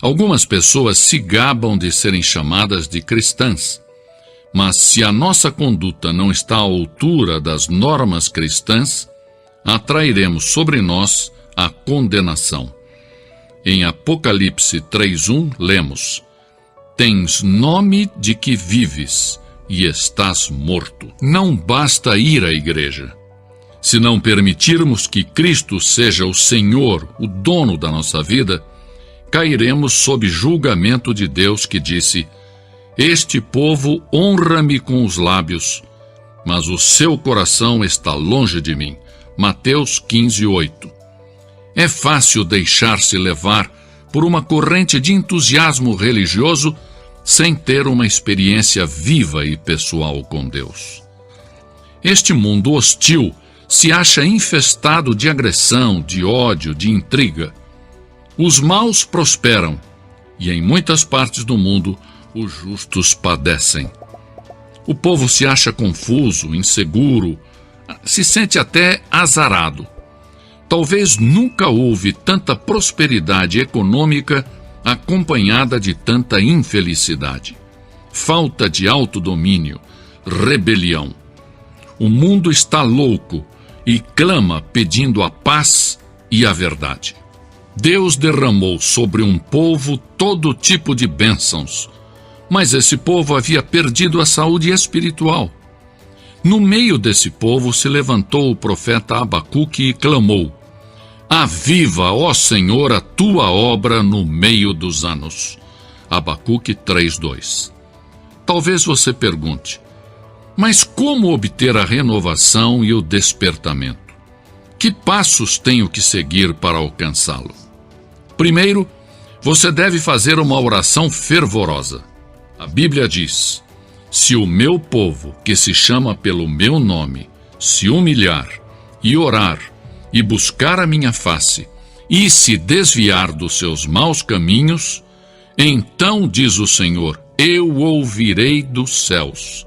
Algumas pessoas se gabam de serem chamadas de cristãs, mas se a nossa conduta não está à altura das normas cristãs, atrairemos sobre nós a condenação. Em Apocalipse 3:1, lemos: Tens nome de que vives e estás morto. Não basta ir à igreja. Se não permitirmos que Cristo seja o Senhor, o dono da nossa vida, cairemos sob julgamento de Deus que disse: Este povo honra-me com os lábios, mas o seu coração está longe de mim. Mateus 15:8. É fácil deixar-se levar por uma corrente de entusiasmo religioso sem ter uma experiência viva e pessoal com Deus. Este mundo hostil se acha infestado de agressão, de ódio, de intriga. Os maus prosperam e em muitas partes do mundo os justos padecem. O povo se acha confuso, inseguro, se sente até azarado. Talvez nunca houve tanta prosperidade econômica acompanhada de tanta infelicidade. Falta de autodomínio, rebelião. O mundo está louco e clama pedindo a paz e a verdade. Deus derramou sobre um povo todo tipo de bênçãos, mas esse povo havia perdido a saúde espiritual. No meio desse povo se levantou o profeta Abacuque e clamou: Aviva, ó Senhor, a tua obra no meio dos anos. Abacuque 3:2. Talvez você pergunte: mas como obter a renovação e o despertamento? Que passos tenho que seguir para alcançá-lo? Primeiro, você deve fazer uma oração fervorosa. A Bíblia diz: se o meu povo, que se chama pelo meu nome, se humilhar e orar e buscar a minha face e se desviar dos seus maus caminhos, então, diz o Senhor, eu ouvirei dos céus,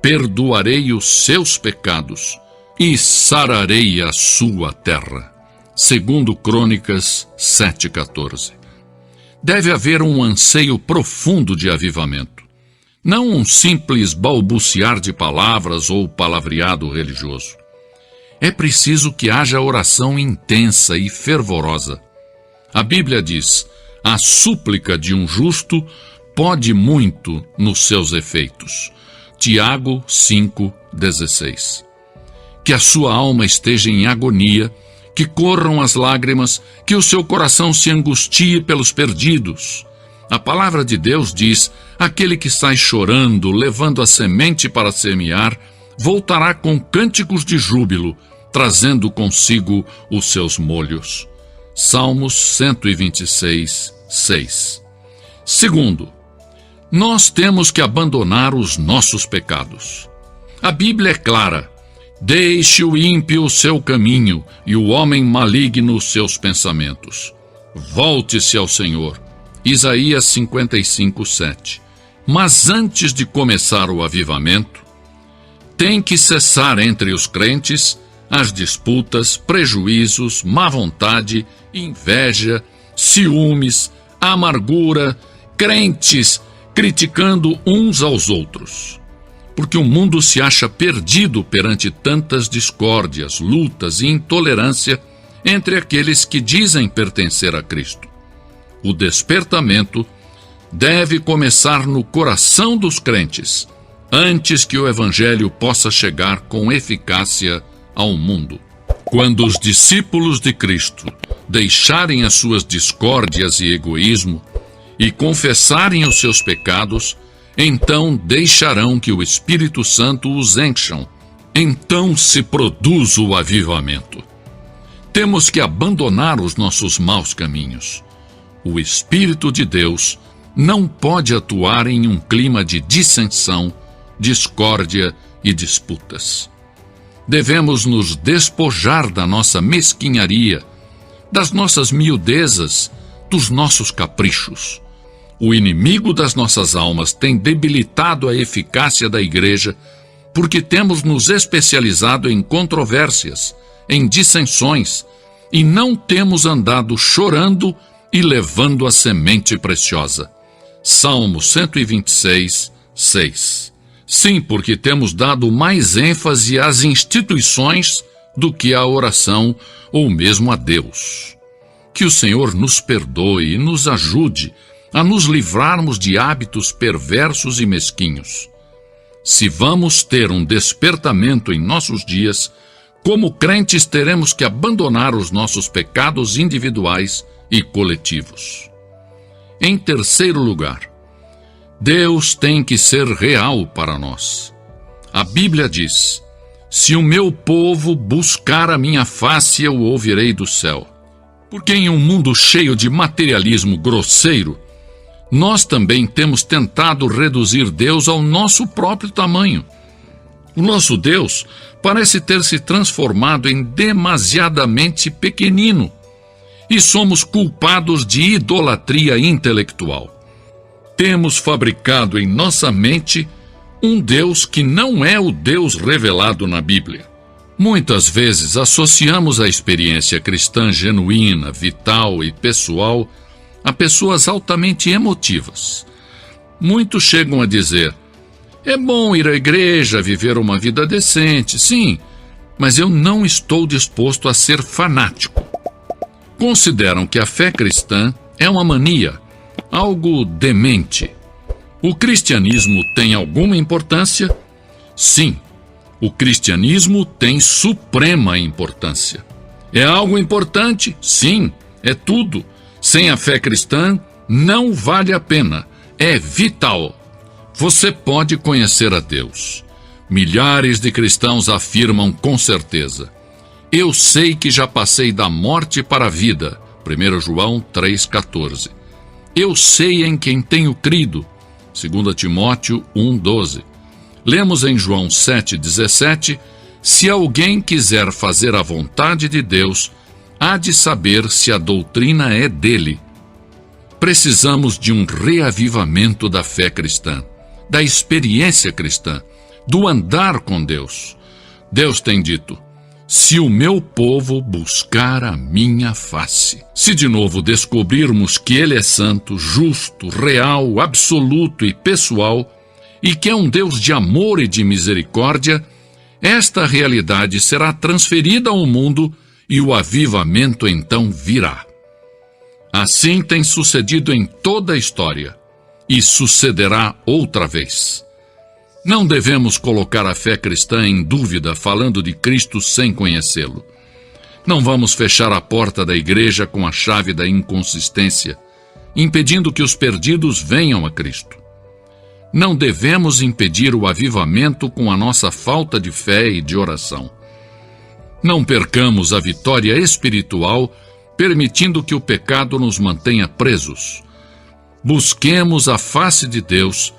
perdoarei os seus pecados e sararei a sua terra. Segundo Crônicas 7:14. Deve haver um anseio profundo de avivamento. Não um simples balbuciar de palavras ou palavreado religioso. É preciso que haja oração intensa e fervorosa. A Bíblia diz: a súplica de um justo pode muito nos seus efeitos. Tiago 5:16. Que a sua alma esteja em agonia, que corram as lágrimas, que o seu coração se angustie pelos perdidos. A palavra de Deus diz: aquele que sai chorando, levando a semente para semear, voltará com cânticos de júbilo, trazendo consigo os seus molhos. Salmos 126:6. Segundo, nós temos que abandonar os nossos pecados. A Bíblia é clara: deixe o ímpio o seu caminho e o homem maligno os seus pensamentos. Volte-se ao Senhor. Isaías 55:7. Mas antes de começar o avivamento, tem que cessar entre os crentes as disputas, prejuízos, má vontade, inveja, ciúmes, amargura, crentes criticando uns aos outros. Porque o mundo se acha perdido perante tantas discórdias, lutas e intolerância entre aqueles que dizem pertencer a Cristo. O despertamento deve começar no coração dos crentes, antes que o Evangelho possa chegar com eficácia ao mundo. Quando os discípulos de Cristo deixarem as suas discórdias e egoísmo e confessarem os seus pecados, então deixarão que o Espírito Santo os encham. Então se produz o avivamento. Temos que abandonar os nossos maus caminhos. O Espírito de Deus não pode atuar em um clima de dissensão, discórdia e disputas. Devemos nos despojar da nossa mesquinharia, das nossas miudezas, dos nossos caprichos. O inimigo das nossas almas tem debilitado a eficácia da igreja porque temos nos especializado em controvérsias, em dissensões, e não temos andado chorando e levando a semente preciosa. Salmo 126, 6. Sim, porque temos dado mais ênfase às instituições do que à oração ou mesmo a Deus. Que o Senhor nos perdoe e nos ajude a nos livrarmos de hábitos perversos e mesquinhos. Se vamos ter um despertamento em nossos dias, como crentes teremos que abandonar os nossos pecados individuais e coletivos. Em terceiro lugar, Deus tem que ser real para nós. A Bíblia diz: se o meu povo buscar a minha face, eu o ouvirei do céu. Porque em um mundo cheio de materialismo grosseiro, nós também temos tentado reduzir Deus ao nosso próprio tamanho. O nosso Deus parece ter se transformado em demasiadamente pequenino e somos culpados de idolatria intelectual. Temos fabricado em nossa mente um Deus que não é o Deus revelado na Bíblia. Muitas vezes associamos a experiência cristã genuína, vital e pessoal a pessoas altamente emotivas. Muitos chegam a dizer: é bom ir à igreja, viver uma vida decente, sim, mas eu não estou disposto a ser fanático. Consideram que a fé cristã é uma mania, algo demente. O cristianismo tem alguma importância? Sim, o cristianismo tem suprema importância. É algo importante? Sim, é tudo. Sem a fé cristã, não vale a pena. É vital. Você pode conhecer a Deus. Milhares de cristãos afirmam com certeza: eu sei que já passei da morte para a vida. 1 João 3,14. Eu sei em quem tenho crido. 2 Timóteo 1,12. Lemos em João 7,17: se alguém quiser fazer a vontade de Deus, há de saber se a doutrina é dele. Precisamos de um reavivamento da fé cristã, da experiência cristã, do andar com Deus. Deus tem dito: se o meu povo buscar a minha face. Se de novo descobrirmos que Ele é santo, justo, real, absoluto e pessoal, e que é um Deus de amor e de misericórdia, esta realidade será transferida ao mundo e o avivamento então virá. Assim tem sucedido em toda a história, e sucederá outra vez. Não devemos colocar a fé cristã em dúvida falando de Cristo sem conhecê-lo. Não vamos fechar a porta da igreja com a chave da inconsistência, impedindo que os perdidos venham a Cristo. Não devemos impedir o avivamento com a nossa falta de fé e de oração. Não percamos a vitória espiritual permitindo que o pecado nos mantenha presos. Busquemos a face de Deus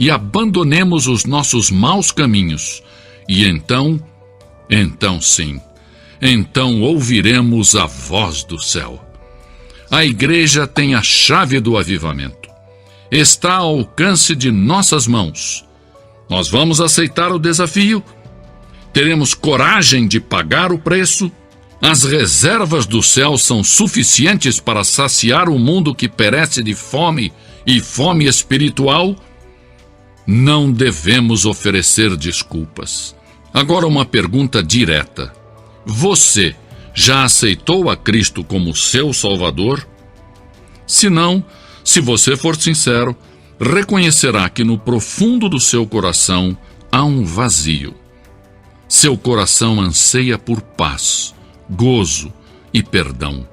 e abandonemos os nossos maus caminhos, e então sim, então ouviremos a voz do céu. A igreja tem a chave do avivamento. Está ao alcance de nossas mãos. Nós vamos aceitar o desafio? Teremos coragem de pagar o preço? As reservas do céu são suficientes para saciar o mundo que perece de fome e fome espiritual? Não devemos oferecer desculpas. Agora uma pergunta direta. Você já aceitou a Cristo como seu Salvador? Se não, se você for sincero, reconhecerá que no profundo do seu coração há um vazio. Seu coração anseia por paz, gozo e perdão.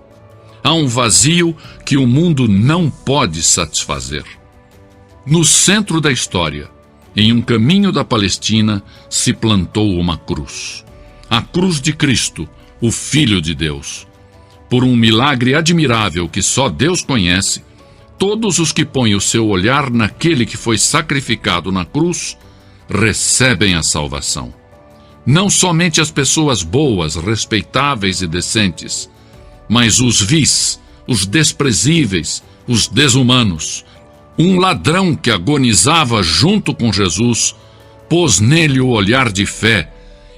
Há um vazio que o mundo não pode satisfazer. No centro da história, em um caminho da Palestina, se plantou uma cruz. A cruz de Cristo, o Filho de Deus. Por um milagre admirável que só Deus conhece, todos os que põem o seu olhar naquele que foi sacrificado na cruz, recebem a salvação. Não somente as pessoas boas, respeitáveis e decentes, mas os vis, os desprezíveis, os desumanos. Um ladrão que agonizava junto com Jesus, pôs nele o olhar de fé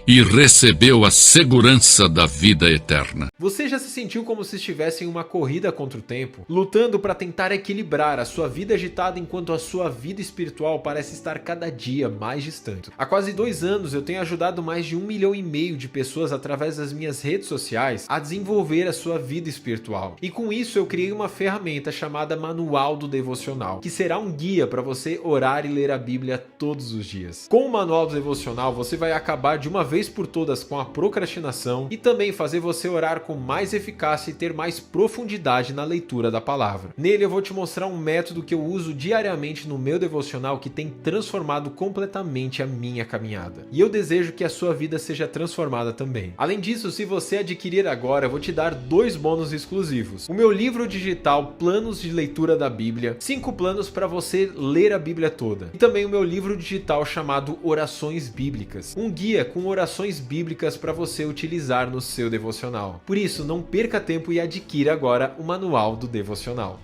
e recebeu a segurança da vida eterna. Você já se sentiu como se estivesse em uma corrida contra o tempo, lutando para tentar equilibrar a sua vida agitada enquanto a sua vida espiritual parece estar cada dia mais distante? Há quase 2 anos eu tenho ajudado mais de 1,5 milhão de pessoas através das minhas redes sociais a desenvolver a sua vida espiritual. E com isso eu criei uma ferramenta chamada Manual do Devocional, que será um guia para você orar e ler a Bíblia todos os dias. Com o Manual do Devocional você vai acabar de uma vez por todas com a procrastinação e também fazer você orar com mais eficácia e ter mais profundidade na leitura da palavra. Nele eu vou te mostrar um método que eu uso diariamente no meu devocional que tem transformado completamente a minha caminhada. E eu desejo que a sua vida seja transformada também. Além disso, se você adquirir agora, eu vou te dar 2 bônus exclusivos. O meu livro digital Planos de Leitura da Bíblia, 5 planos para você ler a Bíblia toda. E também o meu livro digital chamado Orações Bíblicas, um guia com orações bíblicas para você utilizar no seu devocional. Por isso, não perca tempo e adquira agora o Manual do Devocional.